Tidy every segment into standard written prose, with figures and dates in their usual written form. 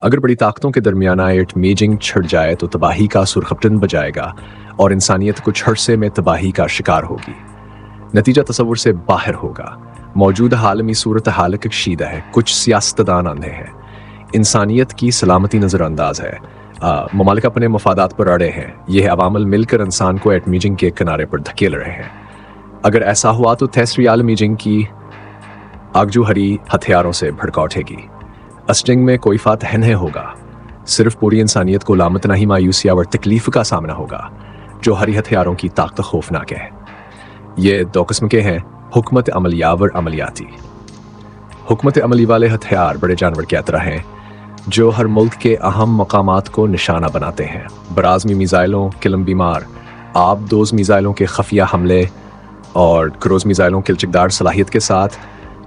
अगर बड़ी ताकतों के दरमियाना एट मेजिंग छिड़ जाए तो तबाही का सुरखपटन बजाएगा और इंसानियत कुछ अरसे में तबाही का शिकार होगी। नतीजा तसव्वुर से बाहर होगा। मौजूदा आलमी सूरत हाल कशीदा है, कुछ सियासतदान अंधे हैं, इंसानियत की सलामती नज़रअंदाज है, ममालिक अपने मफादात पर अड़े हैं, यह अवामल मिलकर इंसान को एट मीजिंग के किनारे पर धकेल रहे हैं। अगर ऐसा हुआ तो तीसरी आलमी जंग की आगजूहरी हथियारों से भड़का उठेगी। इस जंग में कोई फातह नहीं होगा, सिर्फ पूरी इंसानियत को लामत नहीं मायूसी और तकलीफ का सामना होगा। जो हरी हथियारों की ताकत खौफनाक है। ये दो किस्म के हैं, हुकमत अमलिया व अमलियाती। हुकमत अमली वाले हथियार बड़े जानवर की तरह हैं जो हर मुल्क के अहम मकामात को निशाना बनाते हैं। बराज़मी मिज़ाइलों, किलम बीमार, आबदोज़ मिज़ाइलों के खफिया हमले और क्रूज़ मिज़ाइलों की लचकदार सलाहियत के साथ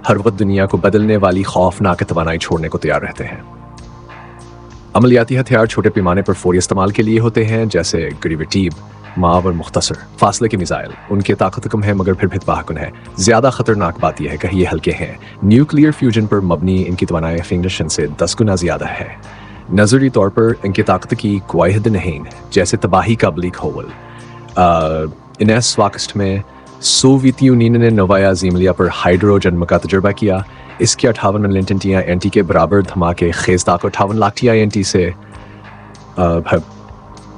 हर वक्त दुनिया को बदलने वाली खौफनाक तवानाई छोड़ने को तैयार रहते हैं। अमलियाती हथियार छोटे पैमाने पर फौरी इस्तेमाल के लिए होते हैं, जैसे गरीबटीब, माव और मुख्तसर फासले के मिसाइल। उनकी ताकत कम है मगर फिर भी तबाहकुन है। ज्यादा खतरनाक बात यह है कि ये हल्के हैं। न्यूक्लियर फ्यूजन पर मबनी इनकी तवानाई फिंगशन से 10 गुना ज्यादा है। नजरी तौर पर इनकी ताकत की कोई हद नहीं, जैसे तबाही का ब्लिक होल। 19 में सोवियत यूनियन ने नोवाया ज़िमलिया पर हाइड्रोजन का तजुर्बा किया। इसके 58 मिलियन टंटियाँ एंटी के बराबर धमाके खेजदाक 58 लाख टी से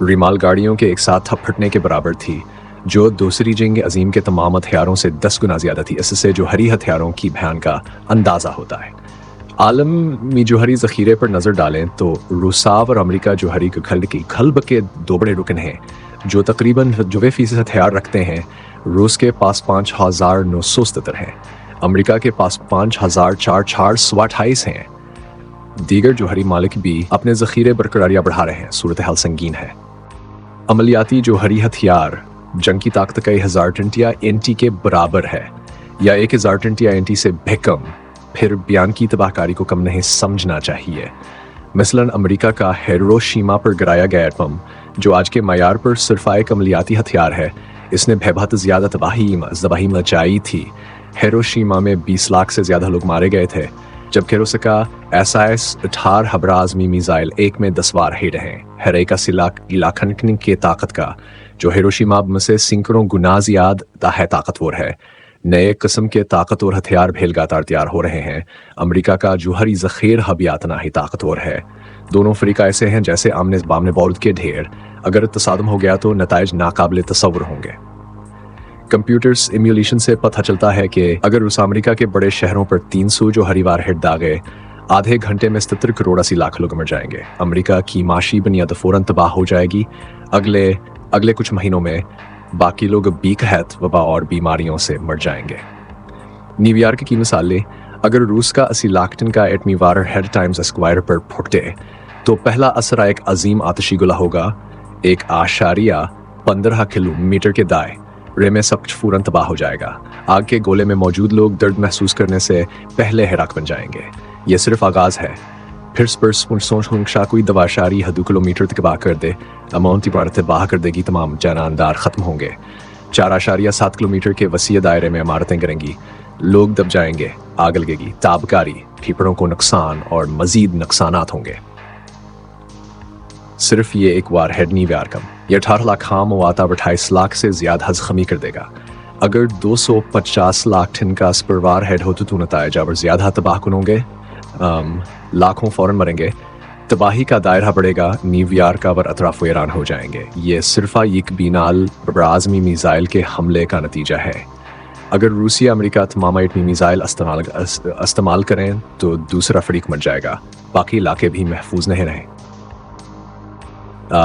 रिमाल गाड़ियों के एक साथ थपड़ने के बराबर थी, जो दूसरी जंग अजीम के तमाम हथियारों से 10 गुना ज्यादा थी। इससे जोहरी हथियारों की भयान का अंदाजा होता है। आलम में जोहरी जखीरे पर नजर डालें तो रूसा और अमेरिका जोहरी के खल्ब के दो बड़े रुकन हैं जो तकरीबन 90% हथियार रखते हैं। रूस के पास 5,977 हैं, अमेरिका के पास 5,428 हैं। दीगर जोहरी मालिक भी अपने जखीरे बरकरारियां बढ़ा रहे हैं। सूरत हाल संगीन है। अमलियाती जोहरी हथियार जंग की ताकत कई हजार टंटिया एंटी के बराबर है या 1000 टंटिया एंटी से बेकम, फिर बयान की तबाहकारी को कम नहीं समझना चाहिए। मसलन अमेरिका का हिरोशिमा पर गिराया गया एटम, जो आज के मायार पर सिर्फ एक अमलियाती हथियार है, इसने बेहद ज्यादा तबाही मचाई थी। हिरोशिमा में 20 लाख से ज्यादा लोग मारे गए थे, जबकि रूस का SS-18 बराज़मी मिसाइल एक में 10 बार हिट हैं। हर एक इलाखन के ताकत का जो हिरोशिमा में से सैकड़ों गुना ज्यादा है ताकतवर है। नए किस्म के ताकतवर हथियार लगातार तैयार हो रहे हैं। अमेरिका का जोहरी जखीर हबियातना ही ताकतवर है। दोनों फरीका ऐसे हैं जैसे आमने बामने बारूद के ढेर। अगर तसादम हो गया तो नताइज नाकाबिले तसव्वुर होंगे। कंप्यूटर्स इम्यूलेशन से पता चलता है कि अगर रूस अमेरिका के बड़े शहरों पर 300 जो हरी वार हिट दागे, आधे घंटे में 77 करोड़ 80 लाख लोग मर जाएंगे। अमेरिका की माशी बुनियाद फौरन तबाह हो जाएगी। अगले कुछ महीनों में बाकी लोग बीकहत, वबा और बीमारियों से मर जाएंगे। न्यूयॉर्क की मिसालें, अगर रूस का 80 लाख टन का एटमी वार हेड टाइम्स स्क्वायर पर फुटे तो पहला असर एक अजीम आतिशी गोला होगा, 1.15 किलोमीटर के दायरे में सब कुछ फौरन तबाह हो जाएगा। आग के गोले में मौजूद लोग दर्द महसूस करने से पहले हिराक बन जाएंगे। यह सिर्फ आगाज है। फिर कोई दवाशारी हदू किलोमीटर तबाह कर दे, अमाउंट इबारत तबाह कर देगी, तमाम जानदार खत्म होंगे। 4.7 किलोमीटर के वसीय दायरे में इमारतें गिरेंगी, लोग दब जाएंगे, आग लगेगी, ताबकारी, फेफड़ों को नुकसान और मजीद नुकसानात होंगे। सिर्फ ये एक वार हेड नहीं व्यार कम, ये 18 लाख खाम वाता 28 लाख से ज्यादा हजखमी कर देगा। अगर 250 लाख टन का स्परवार हेड हो तो नताइज और ज्यादा तबाहकुन होंगे, लाखों फौरन मरेंगे, तबाही का दायरा बढ़ेगा, न्यूयॉर्क का वर अतराफ ईरान हो जाएंगे। ये सिर्फ एक बीनाल बराज़मी मिसाइल के हमले का नतीजा है। अगर रूसी अमेरिका तमाम एटमी मिसाइल इस्तेमाल करें तो दूसरा फरीक मर जाएगा, बाकी इलाके भी महफूज नहीं रहे।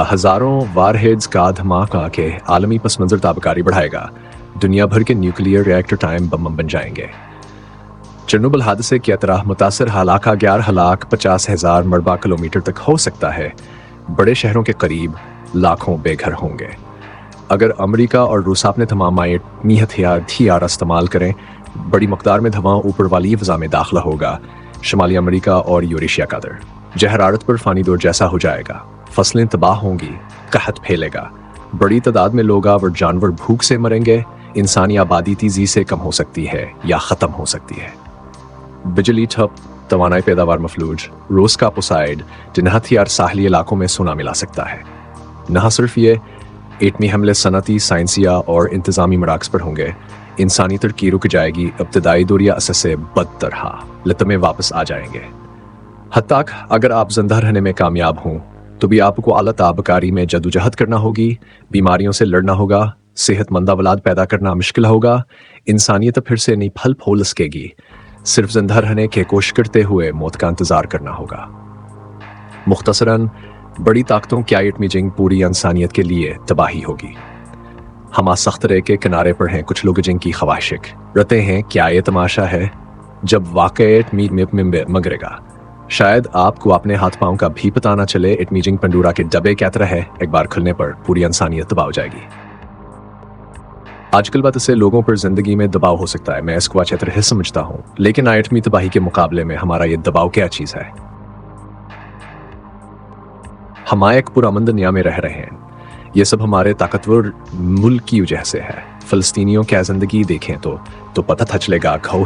हजारों वारहेड्स का धमाका के आलमी पस मंजर ताबकारी बढ़ाएगा। दुनिया भर के न्यूक्लियर रिएक्टर टाइम बम बन जाएंगे। चेरनोबिल हादसे की तरह मुतासर हलाका 11,50,000 मरबा किलोमीटर तक हो सकता है। बड़े शहरों के करीब लाखों बेघर होंगे। अगर अमेरिका और रूस अपने तमाम एटमी हथियार इस्तेमाल करें, बड़ी मकदार में धुआं ऊपर वाली फ़ज़ा में दाखिला होगा। शुमाली अमेरिका और यूरेशिया का दर जहरारत पर फानी दौर जैसा हो जाएगा। फसलें तबाह होंगी, कहत फैलेगा, बड़ी तादाद में लोग और जानवर भूख से मरेंगे। इंसानी आबादी तेजी से कम हो सकती है या ख़त्म हो सकती है। बिजली ठप, तवानाई पैदावार मफलूज, रोज का पुसाइड, जिन्हात यार साहली इलाकों में सुना मिला सकता है। न सिर्फ ये एटमी हमले सनती, साइंसिया और इंतज़ामी मराकज़ पर होंगे, इंसानी तरक्की रुक जाएगी, इब्तदाई दौरिया असर से बदतरहा लतमे वापस आ जाएंगे। हत्ताक अगर आप जिंदा रहने में कामयाब हों तो भी आपको आला ताबकारी में जदोजहद करना होगी, बीमारियों से लड़ना होगा, सेहतमंद औलाद पैदा करना मुश्किल होगा, इंसानियत फिर से नहीं फल फूल सकेगी, सिर्फ जिंदा रहने की कोशिश करते हुए मौत का इंतजार करना होगा। मुख्तसरन बड़ी ताकतों की एटमी जंग पूरी इंसानियत के लिए तबाही होगी। हम सख्त रे के किनारे पर हैं, कुछ लोग जंग की ख्वाहिशिक रहते हैं, क्या ये तमाशा है जब वाक़ई मीर में मगरेगा। शायद आपको अपने हाथ पांव का भी पता ना चले, एटमी जंग पंडूरा के डबे क्या तरह है, एक बार खुलने पर पूरी इंसानियत तबाह हो जाएगी। आजकल बात से लोगों पर जिंदगी में दबाव हो सकता है, मैं इसको अच्छी तरह समझता हूँ, लेकिन एटमी तबाही के मुकाबले में हमारा ये दबाव क्या चीज है। हम एक पुरअमन दुनिया में रह रहे हैं, ये सब हमारे ताकतवर मुल्क की वजह से है। फ़लस्तीनियों की ज़िंदगी देखें तो पता था चलेगा खो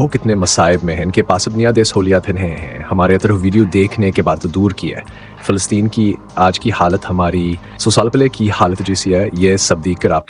कितने मसाइब में हैं, इनके पास बुनियादी सहूलियात हैं। हमारे तरफ वीडियो देखने के बाद तो दूर की है, फ़लस्तीन की आज की हालत हमारी 100 साल पहले की हालत जैसी है, ये सब देख कर आपकी